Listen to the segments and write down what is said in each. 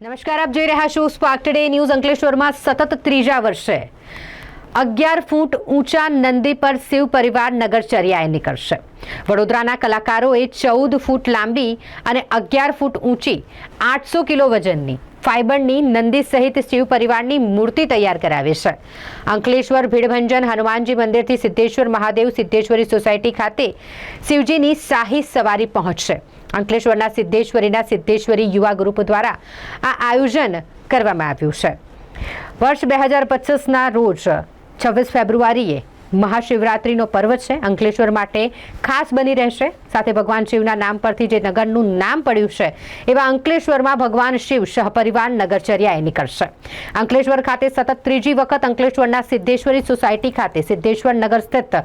નમસ્કાર, આપ જોઈ રહ્યા છો સ્પાર્ક ટુડે ન્યૂઝ। અંકલેશ્વરમાં સતત ત્રીજા વર્ષે 11 ફૂટ ઊંચા નંદી પર શિવ પરિવાર નગરચર્યાએ નીકળશે। વડોદરાના કલાકારોએ 14 ફૂટ લાંબી અને 11 ફૂટ ઊંચી 800 કિલો વજનની ફાઇબરની નંદી સહિત શિવ પરિવારની મૂર્તિ તૈયાર કરાવી છે। અંકલેશ્વર ભીડભંજન હનુમાનજી મંદિરથી સિદ્ધેશ્વર મહાદેવ સિદ્ધેશ્વરી સોસાયટી ખાતે શિવજીની શાહી સવારી પહોંચશે। અંકલેશ્વરના સિદ્ધેશ્વરી યુવા ગ્રુપ દ્વારા આ આયોજન કરવામાં આવ્યું છે। વર્ષ 2025ના રોજ 26 ફેબ્રુઆરીએ મહાશિવરાત્રિનો પર્વ છે। અંકલેશ્વર માટે ખાસ બની રહેશે। સાથે ભગવાન શિવના નામ પરથી જે નગરનું નામ પડ્યું છે એવા અંકલેશ્વરમાં ભગવાન શિવ સહપરિવાર નગરચર્યાએ નીકળશે। અંકલેશ્વર ખાતે સતત ત્રીજી વખત અંકલેશ્વરના સિદ્ધેશ્વરી સોસાયટી ખાતે સિદ્ધેશ્વર નગર સ્થિત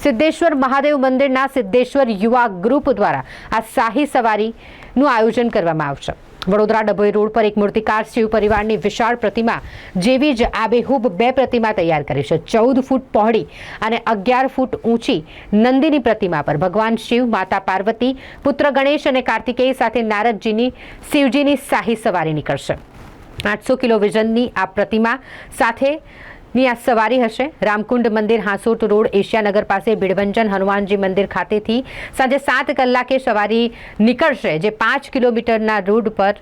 સિદ્ધેશ્વર મહાદેવ મંદિરના સિદ્ધેશ્વર યુવા ગ્રુપ દ્વારા આ શાહી સવારીનું આયોજન કરવામાં આવશે। વડોદરા ડભોઈ રોડ પર એક મૂર્તિકાર શિવ પરિવારની વિશાળ પ્રતિમા જેવી જ આબેહૂબ 2 પ્રતિમા તૈયાર કરી છે। 14 ફૂટ પહોળી અને 11 ફૂટ ઊંચી નંદીની પ્રતિમા પર ભગવાન શિવ, માતા પાર્વતી, પુત્ર ગણેશ અને કાર્તિકેય સાથે નારદજીની શિવજીની શાહી સવારી નીકળશે। 800 કિલો વજનની આ પ્રતિમા સાથેની આ સવારી હશે। રામકુંડ મંદિર, હાંસોટ રોડ, એશિયાનગર પાસે ભીડભંજન હનુમાનજી મંદિર ખાતેથી સાંજે 7 કલાકે સવારી નીકળશે, જે 5 કિલોમીટરના રૂટ પર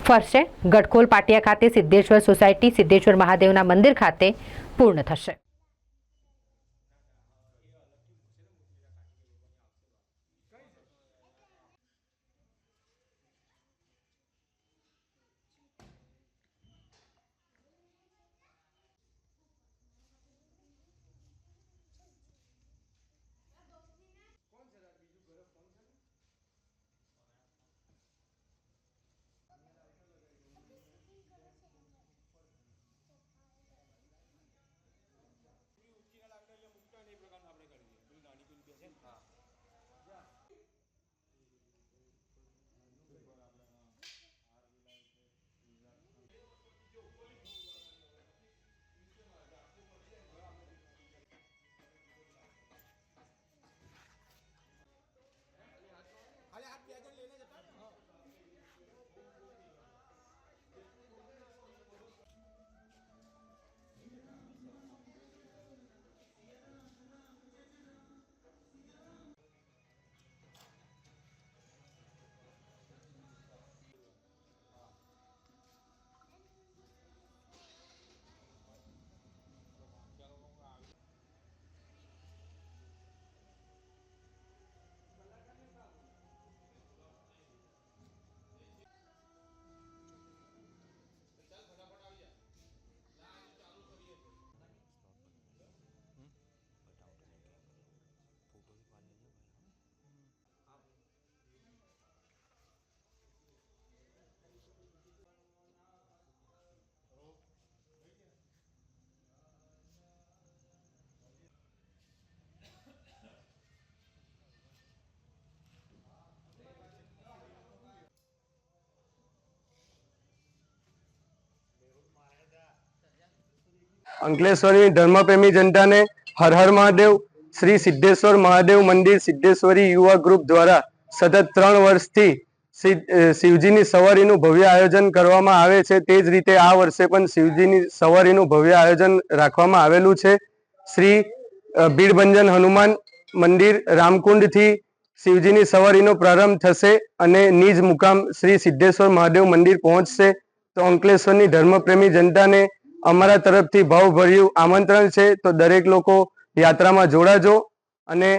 ફરશે। ગડખોલ પાટિયા ખાતે સિદ્ધેશ્વર સોસાયટી સિદ્ધેશ્વર મહાદેવના મંદિર ખાતે પૂર્ણ થશે। અંકલેશ્વરની ધર્મપ્રેમી જનતાને હર હર મહાદેવ। શ્રી સિદ્ધેશ્વર મહાદેવ મંદિર સિદ્ધેશ્વરી યુવા ગ્રુપ દ્વારા સતત 3 વર્ષથી શિવજીની સવારીનું ભવ્ય આયોજન કરવામાં આવે છે। તે જ રીતે આ વર્ષે પણ શિવજીની સવારીનું ભવ્ય આયોજન રાખવામાં આવેલું છે। શ્રી ભીડભંજન હનુમાન મંદિર રામકુંડથી શિવજીની સવારીનો પ્રારંભ થશે અને નિજ મુકામ શ્રી સિદ્ધેશ્વર મહાદેવ મંદિર પહોંચશે। તો અંકલેશ્વરની ધર્મપ્રેમી જનતાને અમારા તરફથી ભાવભર્યું આમંત્રણ છે। તો દરેક લોકો યાત્રામાં જોડાજો અને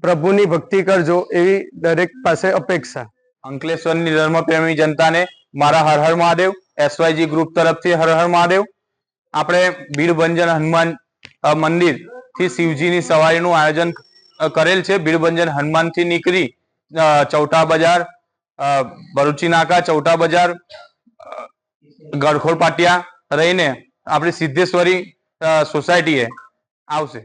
પ્રભુની ભક્તિ કરજો એવી દરેક પાસે અપેક્ષા। અંકલેશ્વરની ધર્મપ્રેમી જનતાને મારા હર હર મહાદેવ। એસવાયજી ગ્રુપ તરફથી હર હર મહાદેવ। આપણે ભીડભંજન હનુમાન મંદિરથી શિવજીની સવારીનું આયોજન કરેલ છે। ભીડભંજન હનુમાનથી નીકળી ચૌટા બજાર, ભરૂચી નાકા, ચૌટા બજાર, ગડખોલ પાટિયા રહીને આપણી સિદ્ધેશ્વરી સોસાયટીએ આવશે।